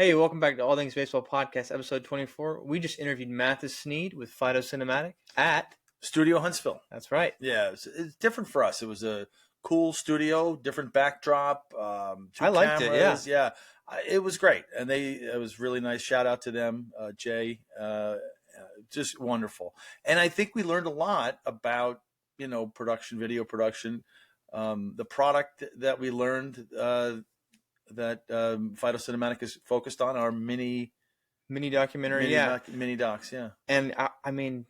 Hey, welcome back to All Things Baseball Podcast, episode 24. We just interviewed Mathis Sneed with Fido Cinematic at Studio Huntsville. That's right. Yeah, it's different for us. It was a cool studio, different backdrop. Two I liked cameras. it, yeah. It was great, and it was really nice. Shout out to them, Jay. Just wonderful. And I think we learned a lot about production, video production. The product that we learned that Fido Cinematic is focused on are mini documentary, mini docs, yeah. And I mean,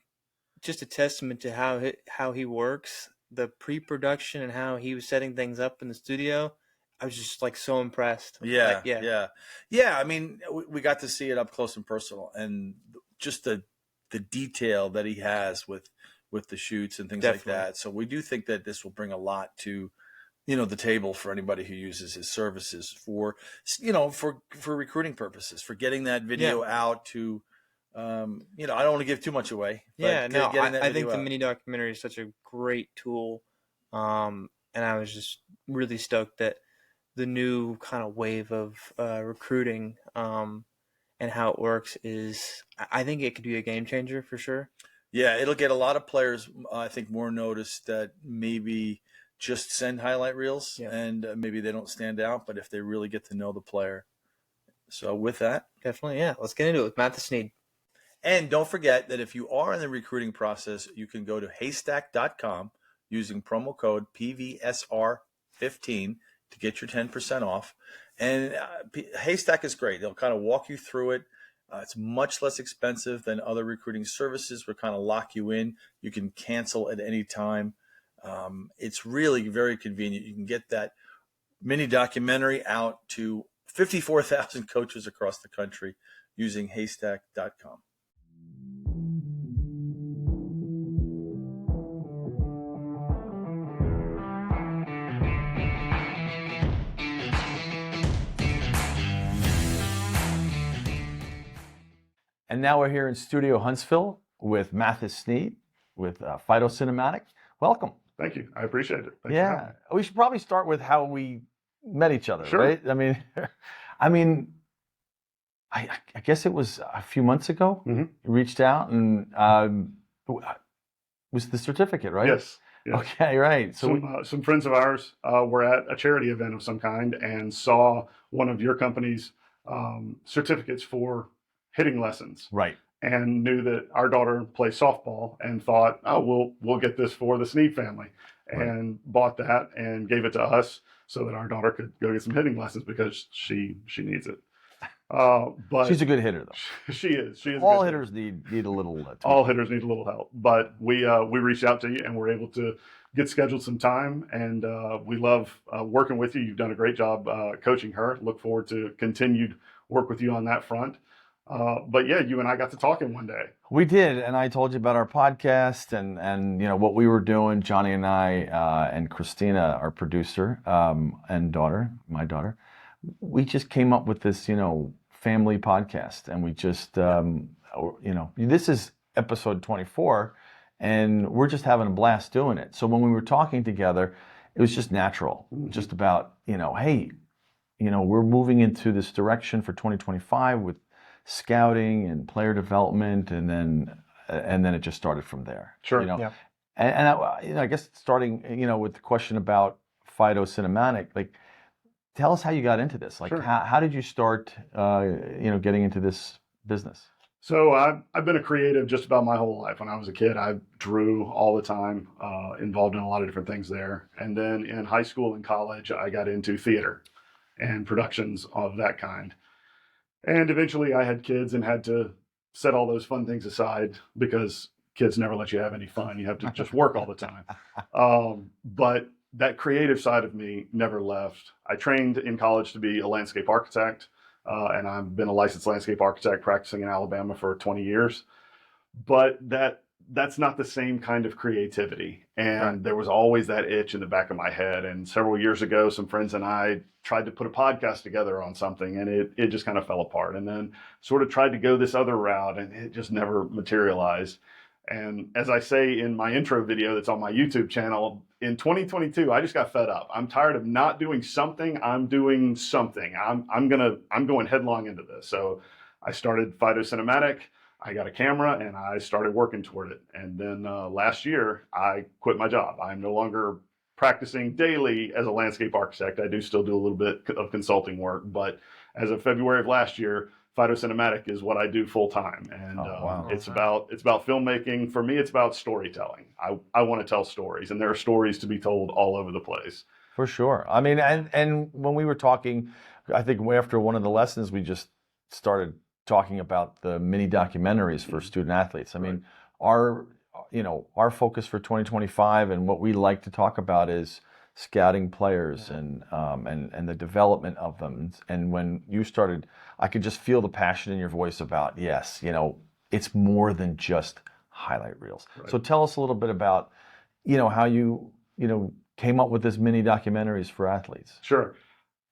just a testament to how he works, the pre-production and how he was setting things up in the studio. I was just like so impressed. Yeah. I mean, we got to see it up close and personal, and just the detail that he has with the shoots and things Definitely. like that. So we do think that this will bring a lot to the table for anybody who uses his services for recruiting purposes, for getting that video out to. I don't want to give too much away. I think the mini documentary is such a great tool, and I was just really stoked that the new kind of wave of recruiting and how it works is, I think it could be a game changer for sure. Yeah, it'll get a lot of players, I think, more notice that maybe just send highlight reels and maybe they don't stand out, but if they really get to know the player. So with that, definitely, let's get into it with Mathis Sneed. And don't forget that if you are in the recruiting process, you can go to haystack.com using promo code PVSR15 to get your 10% off. And Haystack is great. They'll kind of walk you through it. It's much less expensive than other recruiting services. We kind of lock you in. You can cancel at any time. It's really very convenient. You can get that mini documentary out to 54,000 coaches across the country using haystack.com. And now we're here in Studio Huntsville with Mathis Sneed with Fido Cinematic. Welcome. Thank you. I appreciate it. Thanks we should probably start with how we met each other, sure. Right? I mean, I guess it was a few months ago. Mm-hmm. You reached out and was the certificate, right? Yes. Okay, right. So some friends of ours were at a charity event of some kind and saw one of your company's certificates for hitting lessons. Right. And knew that our daughter plays softball and thought, oh, we'll get this for the Sneed family, and bought that and gave it to us so that our daughter could go get some hitting lessons because she needs it. But she's a good hitter, though. She is. All hitters need a little. All hitters need a little help. But we reached out to you and were able to get scheduled some time, and we love working with you. You've done a great job coaching her. Look forward to continued work with you on that front. But yeah, you and I got to talking one day. We did, and I told you about our podcast and what we were doing. Johnny and I and Christina, our producer and daughter, my daughter, we just came up with this family podcast, and we just this is episode 24, and we're just having a blast doing it. So when we were talking together, it was just natural, just about hey, we're moving into this direction for 2025 with scouting and player development, and then it just started from there. Sure. And I guess starting with the question about Fido Cinematic, like, tell us how you got into this. Like, sure. how did you start getting into this business? So I've been a creative just about my whole life. When I was a kid, I drew all the time, involved in a lot of different things there. And then in high school and college, I got into theater and productions of that kind. And eventually I had kids and had to set all those fun things aside because kids never let you have any fun. You have to just work all the time. But that creative side of me never left. I trained in college to be a landscape architect, and I've been a licensed landscape architect practicing in Alabama for 20 years. But that's not the same kind of creativity. And there was always that itch in the back of my head. And several years ago, some friends and I tried to put a podcast together on something, and it just kind of fell apart. And then sort of tried to go this other route, and it just never materialized. And as I say in my intro video that's on my YouTube channel, in 2022, I just got fed up. I'm tired of not doing something. I'm doing something. I'm going headlong into this. So I started Fido Cinematic. I got a camera and I started working toward it. And then last year, I quit my job. I'm no longer practicing daily as a landscape architect. I do still do a little bit of consulting work, but as of February of last year, Fido Cinematic is what I do full time, and wow. it's about filmmaking. For me, it's about storytelling. I want to tell stories, and there are stories to be told all over the place. For sure. I mean, and when we were talking, I think after one of the lessons, we just started talking about the mini documentaries for student athletes. I mean, our focus for 2025 and what we like to talk about is scouting players and the development of them. And when you started, I could just feel the passion in your voice about, yes, it's more than just highlight reels. Right. So tell us a little bit about, how you came up with this mini documentaries for athletes. Sure.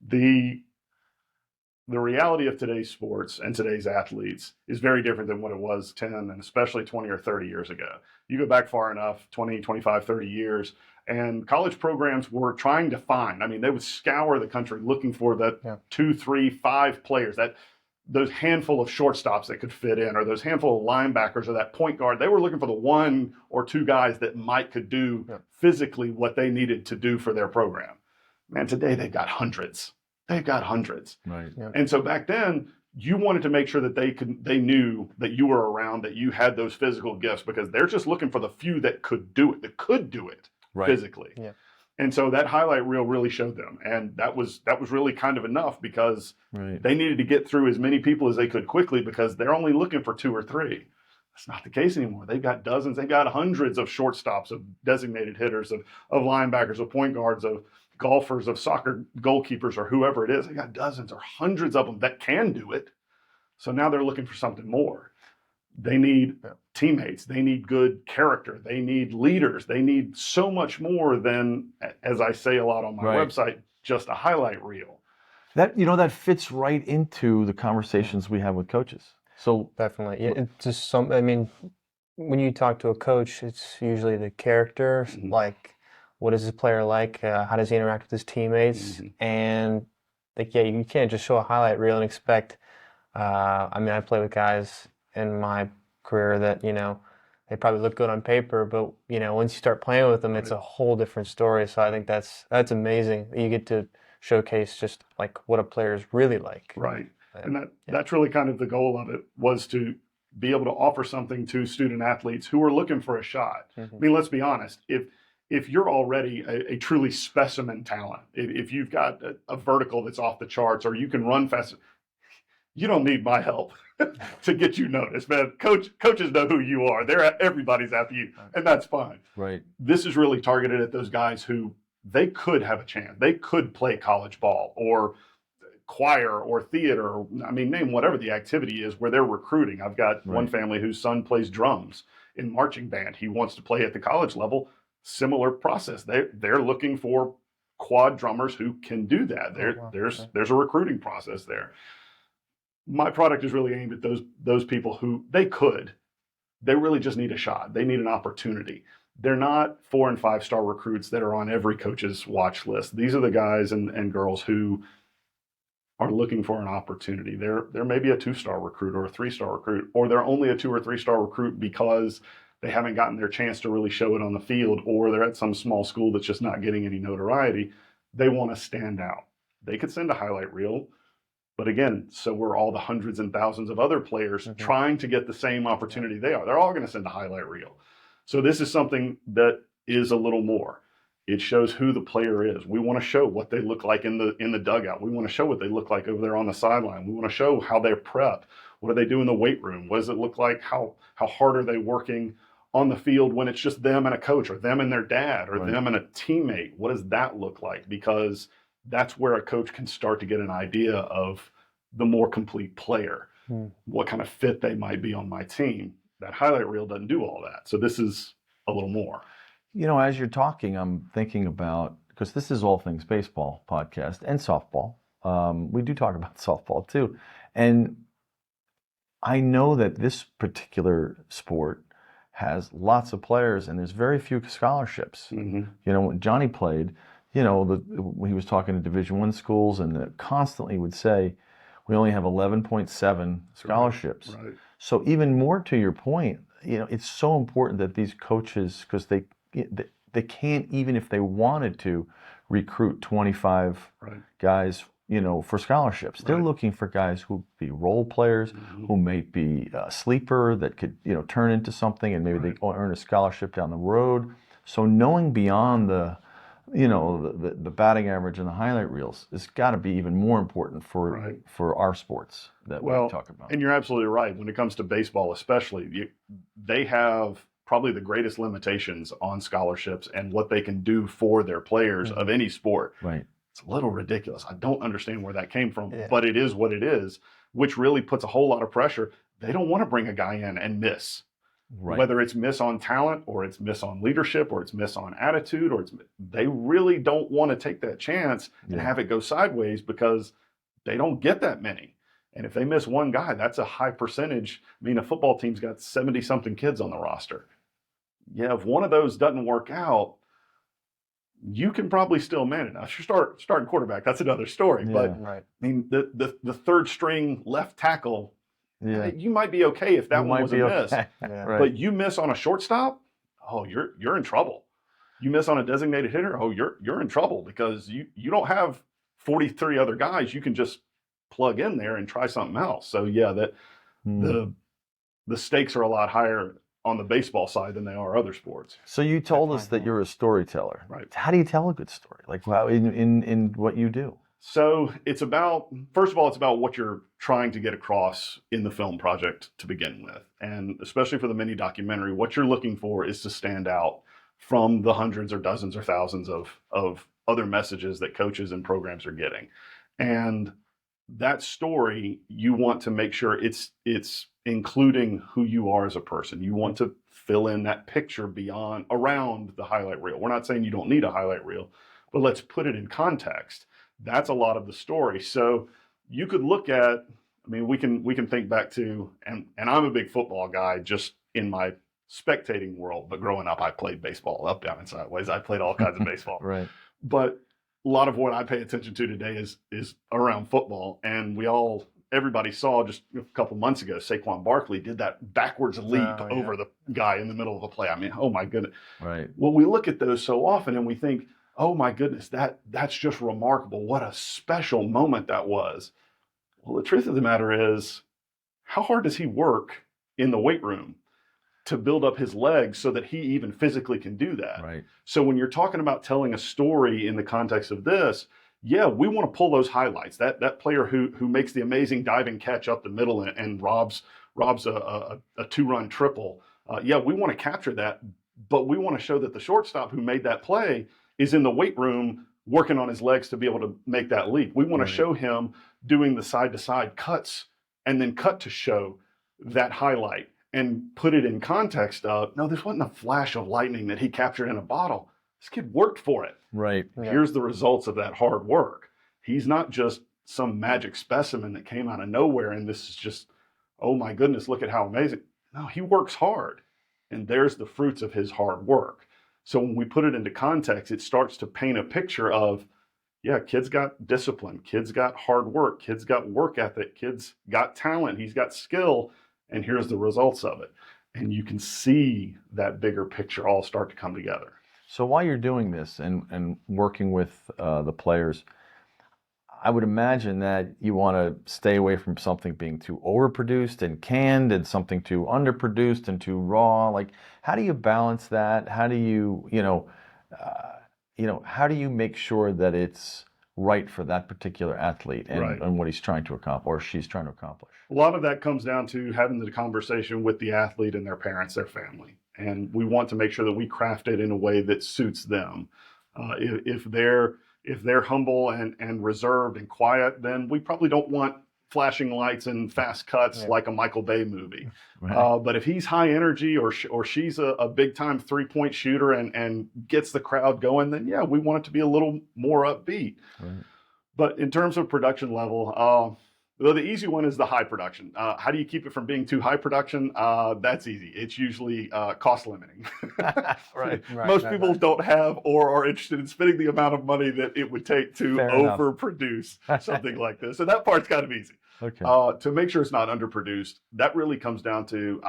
The reality of today's sports and today's athletes is very different than what it was 10 and especially 20 or 30 years ago. You go back far enough, 20, 25, 30 years, and college programs were trying to find, they would scour the country looking for that 2, 3, 5 players, those handful of shortstops that could fit in, or those handful of linebackers, or that point guard. They were looking for the 1 or 2 guys that could do physically what they needed to do for their program. Man, today they've got hundreds. They've got hundreds. Right. Yeah. And so back then, you wanted to make sure that they knew that you were around, that you had those physical gifts, because they're just looking for the few that could do it physically. Yeah. And so that highlight reel really showed them. And that was really kind of enough, because they needed to get through as many people as they could quickly, because they're only looking for 2 or 3. That's not the case anymore. They've got dozens. They've got hundreds of shortstops, of designated hitters, of linebackers, of point guards, of golfers, of soccer goalkeepers, or whoever it is. They got dozens or hundreds of them that can do it. So now they're looking for something more. They need teammates. They need good character. They need leaders. They need so much more than, as I say a lot on my website, just a highlight reel. That that fits right into the conversations we have with coaches. So definitely, it's just when you talk to a coach, it's usually the character, like, what is this player like? How does he interact with his teammates? And you can't just show a highlight reel and expect. I play with guys in my career that they probably look good on paper, but once you start playing with them, it's a whole different story. So I think that's amazing. You get to showcase just like what a player is really like. Right, and that's really kind of the goal of it, was to be able to offer something to student athletes who are looking for a shot. Let's be honest. If you're already a truly specimen talent, if you've got a vertical that's off the charts, or you can run fast, you don't need my help to get you noticed, man. Coaches know who you are. Everybody's after you, and that's fine. Right. This is really targeted at those guys who they could have a chance. They could play college ball or choir or theater. Name whatever the activity is where they're recruiting. I've got one family whose son plays drums in marching band. He wants to play at the college level. Similar process. They're looking for quad drummers who can do that. There's a recruiting process there. My product is really aimed at those people who they really just need a shot. They need an opportunity. They're not 4- and 5-star recruits that are on every coach's watch list. These are the guys and girls who are looking for an opportunity. They're maybe a 2-star recruit or a 3-star recruit, or they're only a 2- or 3-star recruit because they haven't gotten their chance to really show it on the field, or they're at some small school that's just not getting any notoriety. They want to stand out. They could send a highlight reel, but again, so we're all the hundreds and thousands of other players trying to get the same opportunity they are. They're all going to send a highlight reel. So this is something that is a little more. It shows who the player is. We want to show what they look like in the dugout. We want to show what they look like over there on the sideline. We want to show how they're prepped. What do they do in the weight room? What does it look like? How hard are they working on the field when it's just them and a coach, or them and their dad, or them and a teammate? What does that look like? Because that's where a coach can start to get an idea of the more complete player, what kind of fit they might be on my team. That highlight reel doesn't do all that. So this is a little more. As you're talking, I'm thinking about, because this is All Things Baseball podcast and softball. We do talk about softball too. And I know that this particular sport has lots of players, and there's very few scholarships. Mm-hmm. You know, when Johnny played, you know, he was talking to Division I schools, and constantly would say, we only have 11.7 scholarships. Right. So even more to your point, you know, it's so important that these coaches, because they can't, even if they wanted to, recruit 25 guys, you know, for scholarships. They're looking for guys who be role players, who may be a sleeper that could, you know, turn into something, and maybe they earn a scholarship down the road. So knowing beyond the, you know, the batting average and the highlight reels has got to be even more important for our sports that we talk about. And you're absolutely right. When it comes to baseball, especially, they have probably the greatest limitations on scholarships and what they can do for their players of any sport. Right. It's a little ridiculous. I don't understand where that came from, but it is what it is, which really puts a whole lot of pressure. They don't want to bring a guy in and miss. Whether it's miss on talent, or it's miss on leadership, or it's miss on attitude, or they really don't want to take that chance and have it go sideways, because they don't get that many. And if they miss one guy, that's a high percentage. I mean, a football team's got 70-something kids on the roster. Yeah, if one of those doesn't work out, you can probably still manage. Now, if you're starting quarterback, that's another story. But I mean, the third string left tackle, you might be okay if that one was a miss. But you miss on a shortstop, oh, you're in trouble. You miss on a designated hitter, oh, you're in trouble, because you don't have 43 other guys you can just plug in there and try something else. So yeah, that the stakes are a lot higher on the baseball side than they are other sports. So you told us that you're a storyteller. Right. How do you tell a good story? Like, how in what you do? So it's about, first of all, it's about what you're trying to get across in the film project to begin with. And especially for the mini documentary, what you're looking for is to stand out from the hundreds or dozens or thousands of other messages that coaches and programs are getting. And that story, you want to make sure it's including who you are as a person. You want to fill in that picture around the highlight reel. We're not saying you don't need a highlight reel, but let's put it in context. That's a lot of the story. So you could look at, I mean, we can think back to, and I'm a big football guy just in my spectating world, but growing up, I played baseball up, down, and sideways. I played all kinds of baseball. Right. But a lot of what I pay attention to today is around football. And everybody saw just a couple months ago, Saquon Barkley did that backwards leap over the guy in the middle of a play. I mean, oh my goodness. Right. Well, we look at those so often and we think, oh my goodness, that's just remarkable. What a special moment that was. Well, the truth of the matter is, how hard does he work in the weight room to build up his legs so that he even physically can do that? Right. So when you're talking about telling a story in the context of this, yeah, we want to pull those highlights. That player who makes the amazing diving catch up the middle and robs a two-run triple. Yeah, we want to capture that, but we want to show that the shortstop who made that play is in the weight room working on his legs to be able to make that leap. We want to show him doing the side-to-side cuts and then cut to show that highlight and put it in context of, no, this wasn't a flash of lightning that he captured in a bottle. This kid worked for it. Right. Here's the results of that hard work. He's not just some magic specimen that came out of nowhere and this is just, oh my goodness, look at how amazing. No, he works hard. And there's the fruits of his hard work. So when we put it into context, it starts to paint a picture of, yeah, kids got discipline, kids got hard work, kids got work ethic, kids got talent, he's got skill, and here's the results of it. And you can see that bigger picture all start to come together. So while you're doing this and working with the players, I would imagine that you want to stay away from something being too overproduced and canned and something too underproduced and too raw. Like, how do you balance that? How do you, how do you make sure that it's right for that particular athlete and what he's trying to accomplish or she's trying to accomplish? A lot of that comes down to having the conversation with the athlete and their parents, their family. And we want to make sure that we craft it in a way that suits them. If they're humble and reserved and quiet, then we probably don't want flashing lights and fast cuts like a Michael Bay movie. Right. But if he's high energy or she's a big time 3-point shooter and gets the crowd going, then yeah, we want it to be a little more upbeat. Right. But in terms of production level, Well, the easy one is the high production. How do you keep it from being too high production? That's easy. It's usually cost limiting. Right. Most people don't have or are interested in spending the amount of money that it would take to Fair enough. overproduce something like this. So that part's kind of easy. Okay. To make sure it's not underproduced, that really comes down to,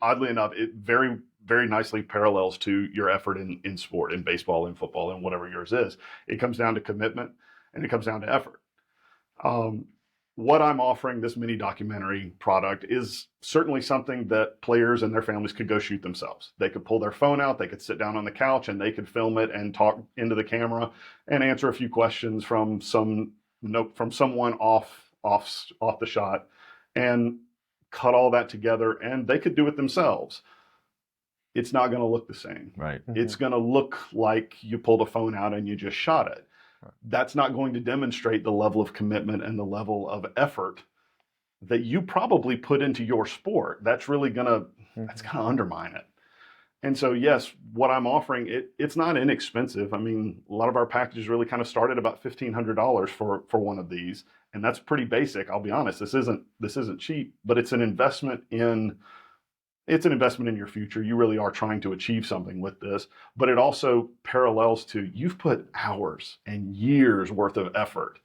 oddly enough, it very, very nicely parallels to your effort in sport, in baseball, in football, and whatever yours is. It comes down to commitment and it comes down to effort. What I'm offering, this mini documentary product, is certainly something that players and their families could go shoot themselves. They could pull their phone out, they could sit down on the couch, and they could film it and talk into the camera and answer a few questions from someone off the shot, and cut all that together, and they could do it themselves. It's not going to look the same. Right. It's going to look like you pulled a phone out and you just shot it. That's not going to demonstrate the level of commitment and the level of effort that you probably put into your sport. That's really gonna undermine it. And so, yes, what I'm offering, it's not inexpensive. I mean, a lot of our packages really kind of start at about $1,500 for one of these, and that's pretty basic. I'll be honest, this isn't cheap, but it's an investment in your future. You really are trying to achieve something with this, but it also parallels to, you've put hours and years worth of effort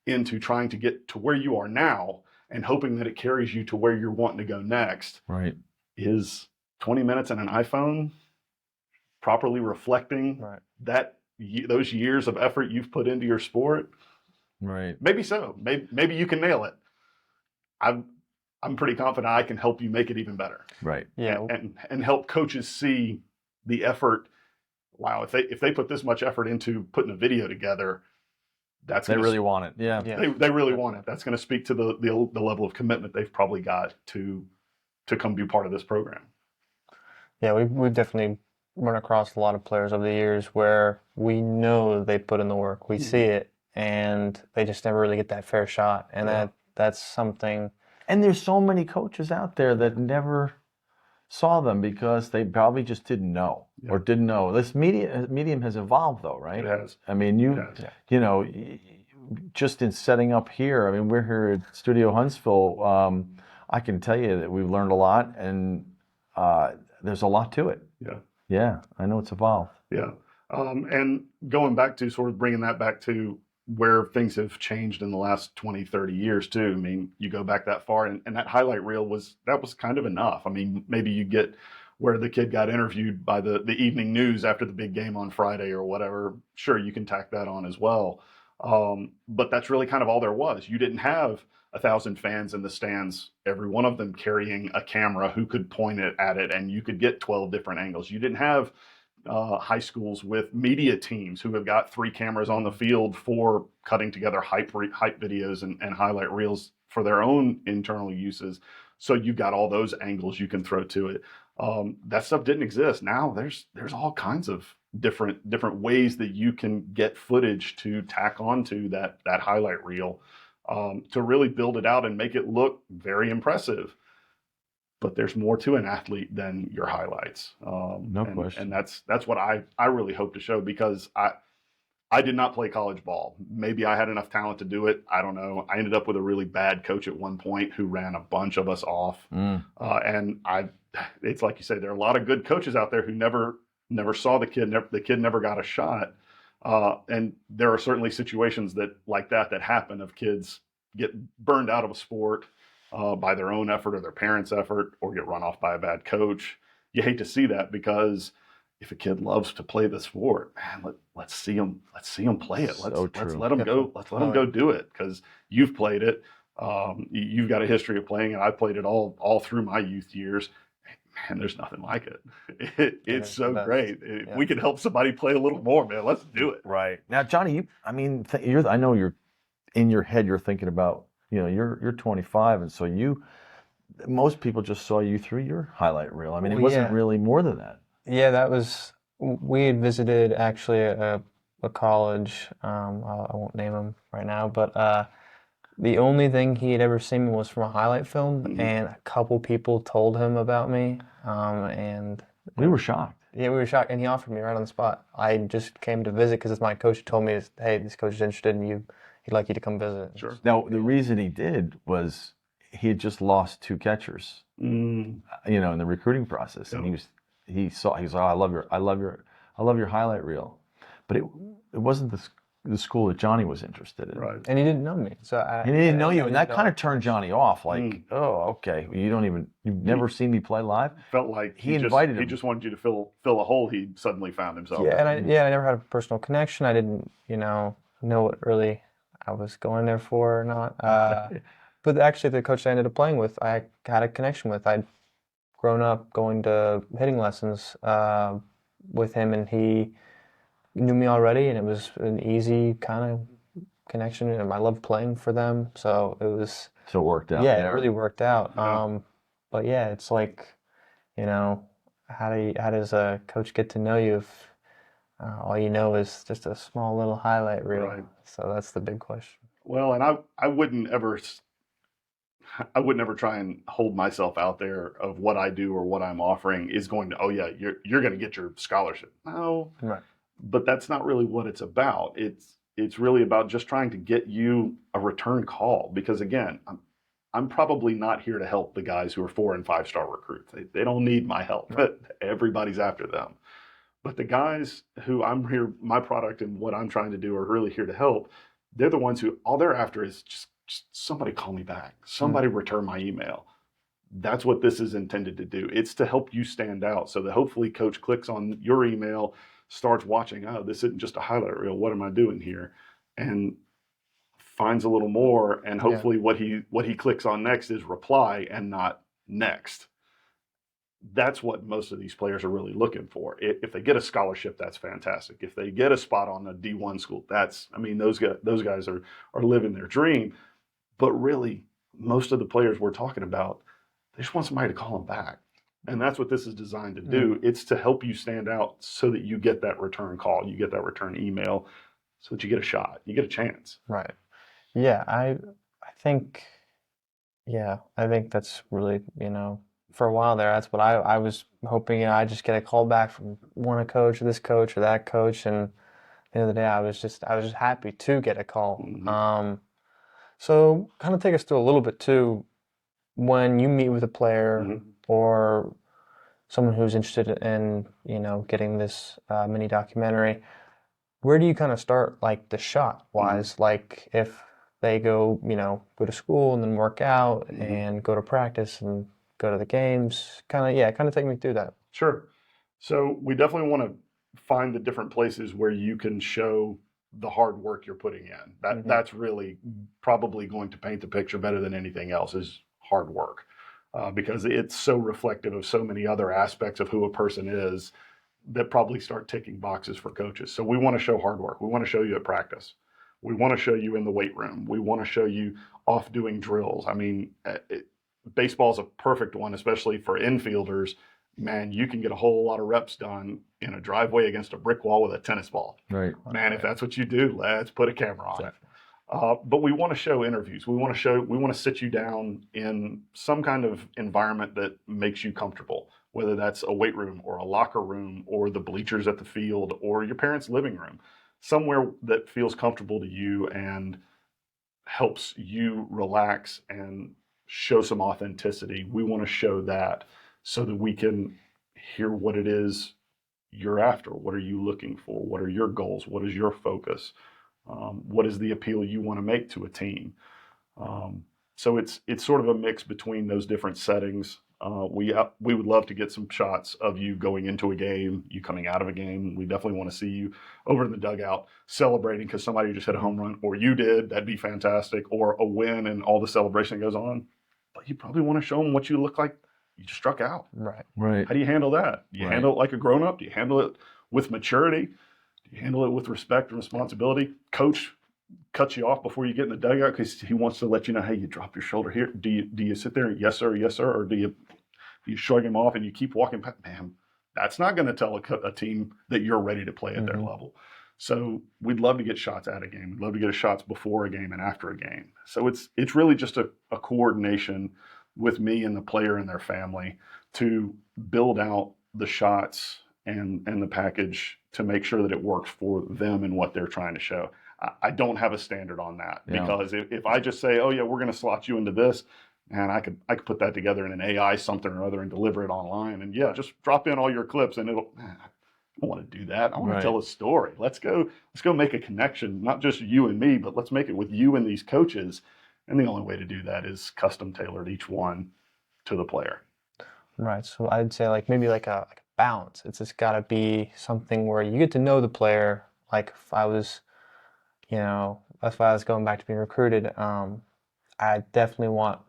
into trying to get to where you are now and hoping that it carries you to where you're wanting to go next. Right. Is 20 minutes in an iPhone properly reflecting those years of effort you've put into your sport? Right. Maybe so. Maybe you can nail it. I'm pretty confident I can help you make it even better. Right. Yeah. And help coaches see the effort. Wow, if they put this much effort into putting a video together, they really want it. Yeah. They really want it. That's going to speak to the level of commitment they've probably got to come be part of this program. Yeah, we've definitely run across a lot of players over the years where we know they put in the work. We see it, and they just never really get that fair shot. And that's something. And there's so many coaches out there that never saw them because they probably just didn't know or didn't know. This medium has evolved, though, right? It has. I mean, you know, just in setting up here. I mean, we're here at Studio Huntsville. I can tell you that we've learned a lot, and there's a lot to it. Yeah. Yeah, I know it's evolved. Yeah. And going back to sort of bringing that back to where things have changed in the last 20, 30 years too. I mean, you go back that far, and that highlight reel was kind of enough. I mean, maybe you get where the kid got interviewed by the evening news after the big game on Friday or whatever. Sure, you can tack that on as well. But that's really kind of all there was. You didn't have 1,000 fans in the stands, every one of them carrying a camera who could point it at it, and you could get 12 different angles. You didn't have high schools with media teams who have got 3 cameras on the field for cutting together hype videos and highlight reels for their own internal uses. So you've got all those angles you can throw to it. That stuff didn't exist. Now there's all kinds of different ways that you can get footage to tack onto that highlight reel to really build it out and make it look very impressive. But there's more to an athlete than your highlights. No question. And that's what I really hope to show, because I did not play college ball. Maybe I had enough talent to do it. I don't know. I ended up with a really bad coach at one point who ran a bunch of us off. And it's like you say, there are a lot of good coaches out there who never saw the kid. The kid never got a shot. And there are certainly situations like that happen, of kids get burned out of a sport by their own effort or their parents' effort, or get run off by a bad coach. You hate to see that, because if a kid loves to play the sport, man, let's see them play it. Let's let them go. Let's let them go do it, because you've played it. You've got a history of playing, and I played it all through my youth years. Man, there's nothing like it. It's so great. If we can help somebody play a little more, man, let's do it. Right. Now, Johnny, I know you're in your head, you're thinking about, you're 25, and so most people just saw you through your highlight reel. I mean, it wasn't really more than that. Yeah, we had visited actually a college, I won't name them right now, but the only thing he had ever seen was from a highlight film, and a couple people told him about me, and we were shocked. Yeah, we were shocked, and he offered me right on the spot. I just came to visit because my coach told me, hey, this coach is interested in you. he'd like you to come visit. Sure. Now, the reason he did was he had just lost 2 catchers, in the recruiting process, and he was, oh, I love your highlight reel, but it wasn't the school that Johnny was interested in. Right. And he didn't know me, so He didn't know you, and that kind of turned Johnny off. Like, oh, okay, you've never seen me play live. Felt like he invited him. He just wanted you to fill a hole he suddenly found himself. Yeah, and I never had a personal connection. I didn't, know what really I was going there for or not. But actually, the coach I ended up playing with, I had a connection with. I'd grown up going to hitting lessons with him, and he knew me already, and it was an easy kind of connection, and I loved playing for them, so it worked out. Yeah, it really worked out. Yeah. But yeah, it's like, how does a coach get to know you if all you know is just a small little highlight reel? Right. So that's the big question. Well, and I wouldn't ever try and hold myself out there of what I do or what I'm offering is going to, oh yeah, you're going to get your scholarship. No. Right. But that's not really what it's about. It's really about just trying to get you a return call, because again, I'm probably not here to help the guys who are 4- and 5-star recruits. They don't need my help. But everybody's after them. But the guys who I'm here, my product and what I'm trying to do are really here to help. They're the ones who all they're after is just somebody call me back. Somebody return my email. That's what this is intended to do. It's to help you stand out so that hopefully coach clicks on your email, starts watching, oh, this isn't just a highlight reel. What am I doing here? And finds a little more. And hopefully what he clicks on next is reply and not next. That's what most of these players are really looking for. If they get a scholarship, that's fantastic. If they get a spot on a D1 school, those guys are living their dream. But really, most of the players we're talking about, they just want somebody to call them back. And that's what this is designed to do. It's to help you stand out so that you get that return call, you get that return email, so that you get a shot, you get a chance. Right. Yeah, I think that's really, for a while there, that's what I was hoping. I just get a call back from one coach or this coach or that coach, and at the end of the day, I was just happy to get a call. So kind of take us through a little bit too, when you meet with a player or someone who's interested in, getting this mini documentary, where do you kind of start, like the shot wise? Like if they go to school and then work out and go to practice and go to the games, kind of take me through that. Sure. So we definitely want to find the different places where you can show the hard work you're putting in. That's really probably going to paint the picture better than anything else, is hard work, because it's so reflective of so many other aspects of who a person is that probably start ticking boxes for coaches. So we want to show hard work. We want to show you at practice. We want to show you in the weight room. We want to show you off doing drills. I mean, baseball's a perfect one, especially for infielders. Man, you can get a whole lot of reps done in a driveway against a brick wall with a tennis ball. Right. Man, if that's what you do, let's put a camera on it. But we want to show interviews. We want to sit you down in some kind of environment that makes you comfortable, whether that's a weight room or a locker room or the bleachers at the field or your parents' living room, somewhere that feels comfortable to you and helps you relax and show some authenticity. We want to show that so that we can hear what it is you're after. What are you looking for? What are your goals? What is your focus? What is the appeal you want to make to a team? So it's sort of a mix between those different settings. We would love to get some shots of you going into a game, you coming out of a game. We definitely want to see you over in the dugout celebrating because somebody just hit a home run, or you did. That'd be fantastic. Or a win and all the celebration that goes on. But you probably want to show them what you look like. You just struck out. Right. How do you handle that? Do you handle it like a grown-up? Do you handle it with maturity? Do you handle it with respect and responsibility? Coach cuts you off before you get in the dugout because he wants to let you know, hey, you drop your shoulder here. Do you sit there, yes sir, or do you shrug him off and you keep walking back? Man, that's not going to tell a team that you're ready to play at their level. So we'd love to get shots at a game. We'd love to get shots before a game and after a game. So it's really just a coordination with me and the player and their family to build out the shots and the package to make sure that it works for them and what they're trying to show. I don't have a standard on that, Yeah. because if I just say, oh yeah, we're going to slot you into this, and I could put that together in an AI something or other and deliver it online, and yeah, just drop in all your clips and it'll. I don't want to do that. I want Right. to tell a story. Let's go make a connection, not just you and me, but let's make it with you and these coaches. And the only way to do that is custom tailored each one to the player. Right. So I'd say like maybe like a balance. It's just got to be something where you get to know the player. Like if I was, if I was going back to being recruited, I definitely want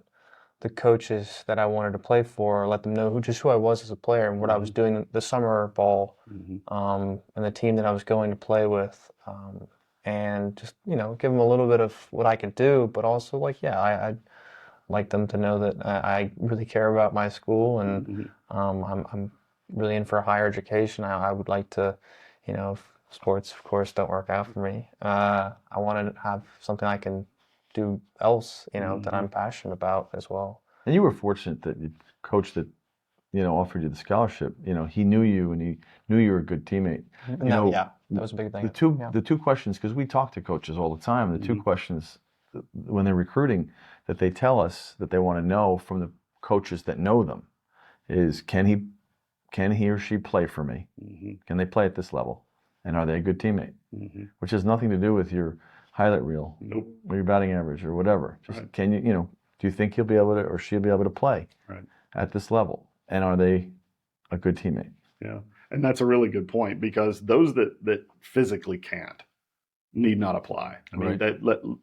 the coaches that I wanted to play for, let them know who I was as a player and what I was doing the summer ball, and the team that I was going to play with, and just give them a little bit of what I could do, but also like I'd like them to know that I really care about my school, and I'm really in for a higher education. I would like to, if sports of course don't work out for me, I want to have something I can do else, that I'm passionate about as well. And you were fortunate that the coach that, offered you the scholarship, he knew you and he knew you were a good teammate. That was a big thing. The two questions, because we talk to coaches all the time, the two questions when they're recruiting that they tell us that they want to know from the coaches that know them is, can he or she play for me? Can they play at this level? And are they a good teammate? Which has nothing to do with your highlight reel, Nope. or your batting average or whatever. Just Right. can you, do you think he'll be able to, or she'll be able to play at this level? And are they a good teammate? Yeah. And that's a really good point, because those that physically can't need not apply. I mean,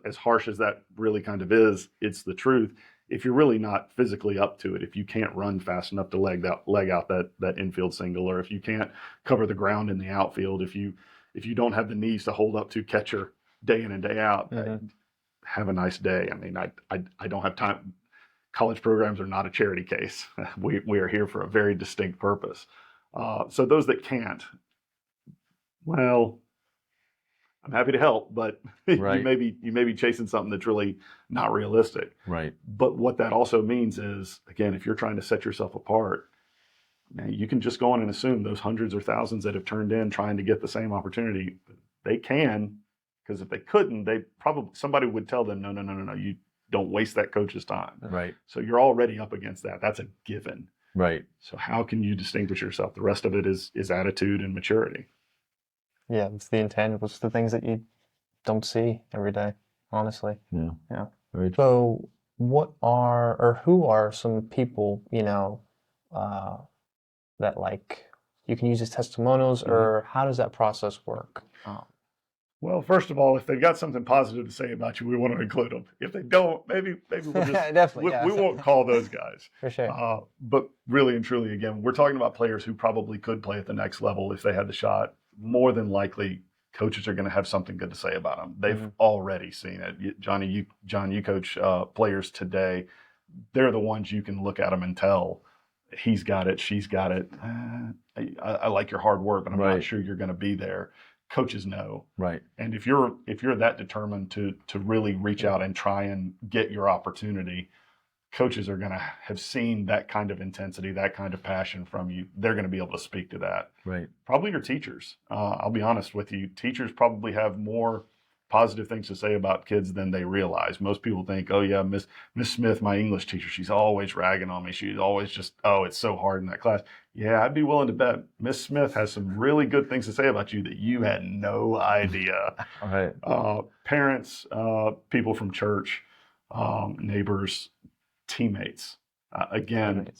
as harsh as that really kind of is, it's the truth. If you're really not physically up to it, if you can't run fast enough to leg out that infield single, or if you can't cover the ground in the outfield, if you don't have the knees to hold up to catcher day in and day out, have a nice day. I mean, I don't have time. College programs are not a charity case. We are here for a very distinct purpose. So those that can't, well, I'm happy to help, but you may be chasing something that's really not realistic. Right. But what that also means is, again, if you're trying to set yourself apart, man, you can just go on and assume those hundreds or thousands that have turned in trying to get the same opportunity, they can, because if they couldn't, somebody would tell them, no, you don't waste that coach's time. Right. So you're already up against that. That's a given. Right. So how can you distinguish yourself? The rest of it is attitude and maturity. Yeah, it's the intangibles, the things that you don't see every day, honestly. Yeah. So who are some people, that like you can use as testimonials, or how does that process work? Well, first of all, if they've got something positive to say about you, we want to include them. If they don't, maybe we'll just Definitely, we won't call those guys. For sure. But really and truly, again, we're talking about players who probably could play at the next level if they had the shot. More than likely, coaches are going to have something good to say about them. They've already seen it. John, you coach players today. They're the ones you can look at them and tell, he's got it, she's got it. I like your hard work, but I'm not sure you're going to be there. Coaches know. Right. And if you're that determined to really reach out and try and get your opportunity, coaches are going to have seen that kind of intensity, that kind of passion from you. They're going to be able to speak to that. Right. Probably your teachers. I'll be honest with you. Teachers probably have more positive things to say about kids than they realize. Most people think, oh yeah, Miss Smith, my English teacher, she's always ragging on me. She's always just, oh, it's so hard in that class. Yeah, I'd be willing to bet Miss Smith has some really good things to say about you that you had no idea. Right. Parents, people from church, neighbors, teammates.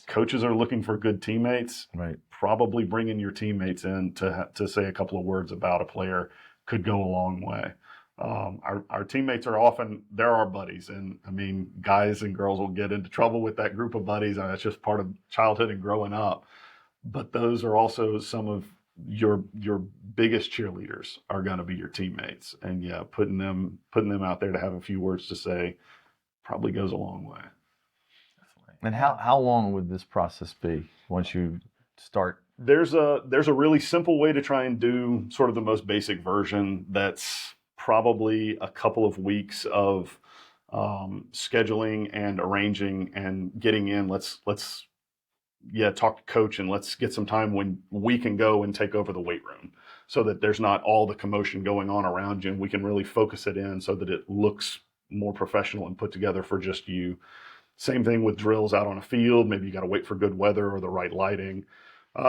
Coaches are looking for good teammates. Right. Probably bringing your teammates in to say a couple of words about a player could go a long way. Our teammates are often, they're our buddies. And I mean, guys and girls will get into trouble with that group of buddies. And that's just part of childhood and growing up. But those are also some of your biggest cheerleaders are going to be your teammates. And yeah, putting them out there to have a few words to say probably goes a long way. And how long would this process be once you start? There's a really simple way to try and do sort of the most basic version. That's probably a couple of weeks of scheduling and arranging and getting in. Let's talk to coach and let's get some time when we can go and take over the weight room. so that there's not all the commotion going on around you, and we can really focus it in so that it looks more professional and put together for just you. Same thing with drills out on a field. Maybe you got to wait for good weather or the right lighting.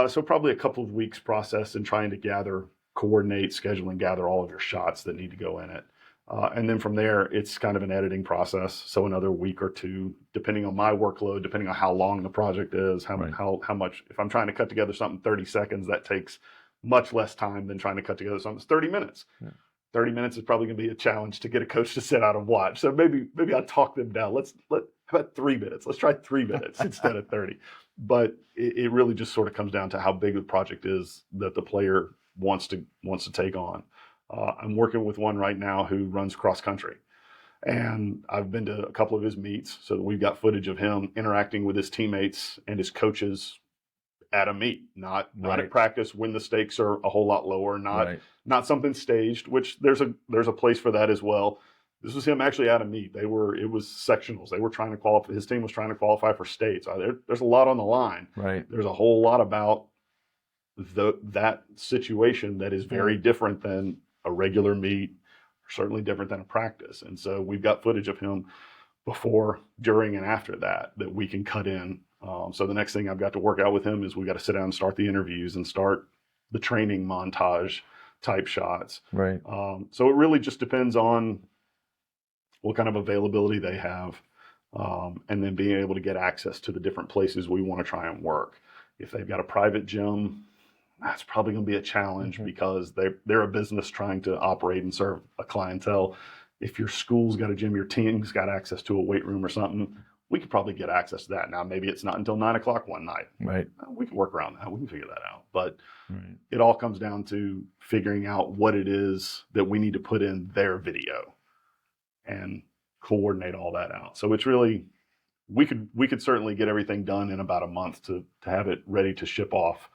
So probably a couple of weeks process in trying to coordinate, schedule, and gather all of your shots that need to go in it. And then from there, it's kind of an editing process. So another week or two, depending on my workload, depending on how long the project is, how much, if I'm trying to cut together something 30 seconds, that takes much less time than trying to cut together something that's 30 minutes. Yeah. 30 minutes is probably going to be a challenge to get a coach to sit out and watch. So maybe I'll talk them down. How about 3 minutes? Let's try 3 minutes instead of 30. But it really just sort of comes down to how big the project is that the player wants to take on. I'm working with one right now who runs cross country, and I've been to a couple of his meets, so we've got footage of him interacting with his teammates and his coaches at a meet, not at practice when the stakes are a whole lot lower, not something staged, which there's a place for that as well. This was him actually at a meet. It was sectionals. They were trying to qualify. His team was trying to qualify for states. There's a lot on the line. Right. There's a whole lot about that situation that is very different than a regular meet, certainly different than a practice. And so we've got footage of him before, during, and after that we can cut in. So the next thing I've got to work out with him is we got to sit down and start the interviews and start the training montage type shots. Right. So it really just depends on what kind of availability they have, and then being able to get access to the different places we want to try and work. If they've got a private gym, that's probably going to be a challenge because they're a business trying to operate and serve a clientele. If your school's got a gym, your team's got access to a weight room or something, we could probably get access to that. Now, maybe it's not until 9 o'clock one night. Right. We can work around that. We can figure that out. But it all comes down to figuring out what it is that we need to put in their video and coordinate all that out. So it's really, we could certainly get everything done in about a month to have it ready to ship off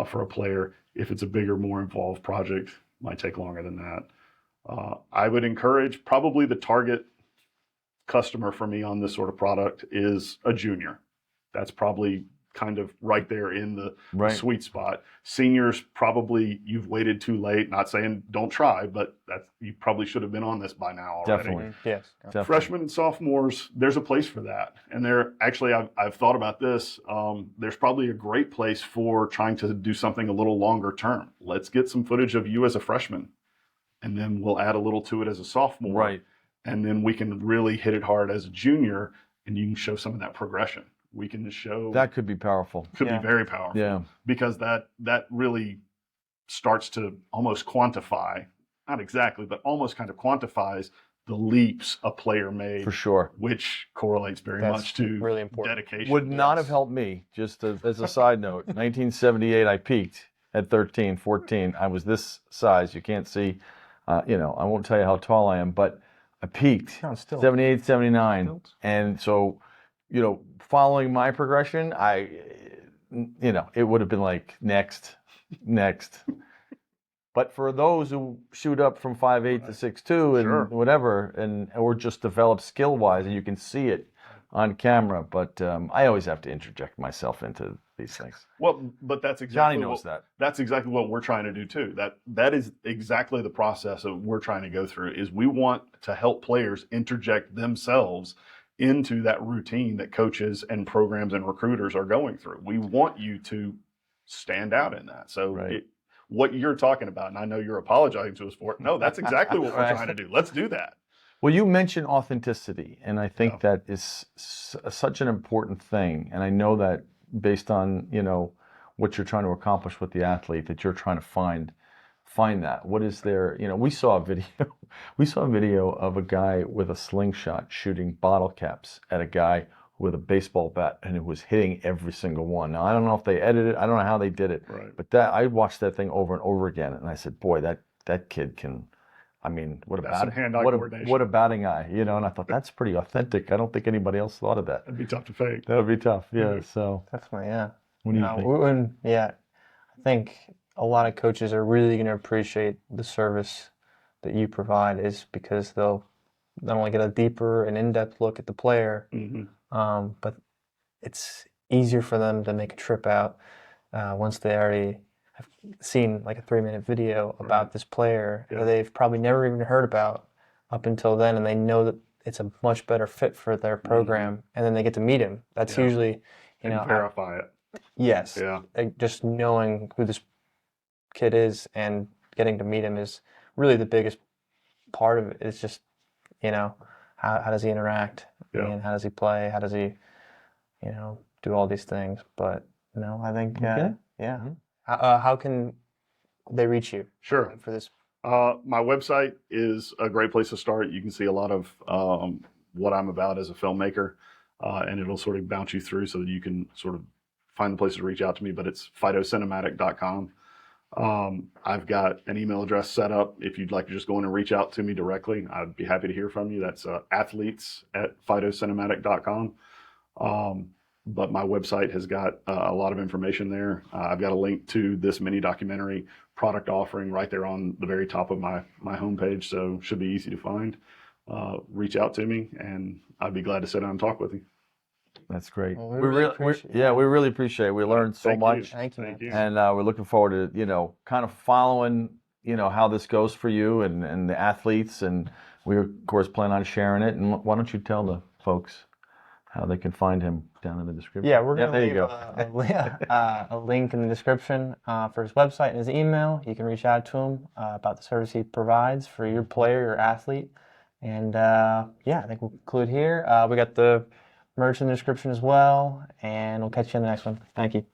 for a player. If it's a bigger, more involved project, it might take longer than that. I would encourage, probably the target customer for me on this sort of product is a junior. That's probably kind of right there in the sweet spot. Seniors, probably you've waited too late. Not saying don't try, but you probably should have been on this by now already. Definitely. Yes. Definitely. Freshmen and sophomores, there's a place for that. And I've thought about this. There's probably a great place for trying to do something a little longer term. Let's get some footage of you as a freshman, and then we'll add a little to it as a sophomore. Right. And then we can really hit it hard as a junior, and you can show some of that progression. We can show that could be powerful. Could be very powerful. Yeah. Because that really starts to almost quantify, not exactly, but almost kind of quantifies the leaps a player made. For sure. Which correlates very much to really important. Dedication. Would not have helped me, just as a side note. 1978, I peaked at 13, 14. I was this size. You can't see, I won't tell you how tall I am, but I peaked 78, 79. And so, following my progression, it would have been like next. But for those who shoot up from 5'8" to 6'2" and whatever, or just develop skill-wise, and you can see it on camera, but I always have to interject myself into these things. Well, but that's exactly Johnny knows that. That's exactly what we're trying to do too. That is exactly the process that we're trying to go through. Is we want to help players interject themselves into that routine that coaches and programs and recruiters are going through. We want you to stand out in that. So what you're talking about, and I know you're apologizing to us for it. No, that's exactly what we're trying to do. Let's do that. Well, you mentioned authenticity, and I think that is such an important thing. And I know that based on, what you're trying to accomplish with the athlete, that you're trying to find that. What is there, we saw a video of a guy with a slingshot shooting bottle caps at a guy with a baseball bat, and it was hitting every single one. Now, I don't know if they edited it. I don't know how they did it, but I watched that thing over and over again, and I said, boy, that kid can, what a batting eye, and I thought that's pretty authentic. I don't think anybody else thought of that. That'd be tough to fake. That would be tough, yeah. So definitely, What do you think? I think a lot of coaches are really going to appreciate the service that you provide, is because they'll not only get a deeper and in-depth look at the player, but it's easier for them to make a trip out once they already have seen like a 3-minute video about this player that they've probably never even heard about up until then, and they know that it's a much better fit for their program, and then they get to meet him. That's usually, and verify it. Yes. Yeah. Just knowing who this kid is and getting to meet him is really the biggest part of it. It's just, how does he interact? And how does he play? How does he, do all these things? But, I think, how can they reach you? Sure. For this? My website is a great place to start. You can see a lot of what I'm about as a filmmaker, and it'll sort of bounce you through so that you can sort of find the place to reach out to me, but it's phtocinematic.com. I've got an email address set up. If you'd like to just go in and reach out to me directly, I'd be happy to hear from you. That's athletes@phtocinematic.com. But my website has got a lot of information there. I've got a link to this mini documentary product offering right there on the very top of my homepage, so should be easy to find. Reach out to me, and I'd be glad to sit down and talk with you. That's great. Well, we really appreciate it. We really appreciate it. We learned so much. Thank you. And we're looking forward to, kind of following, how this goes for you and the athletes. And we, of course, plan on sharing it. And why don't you tell the folks how they can find him down in the description? Yeah, we're going to leave a link in the description for his website and his email. You can reach out to him about the service he provides for your player, your athlete. And I think we'll conclude here. We got the merch in the description as well, and we'll catch you in the next one. Thank you.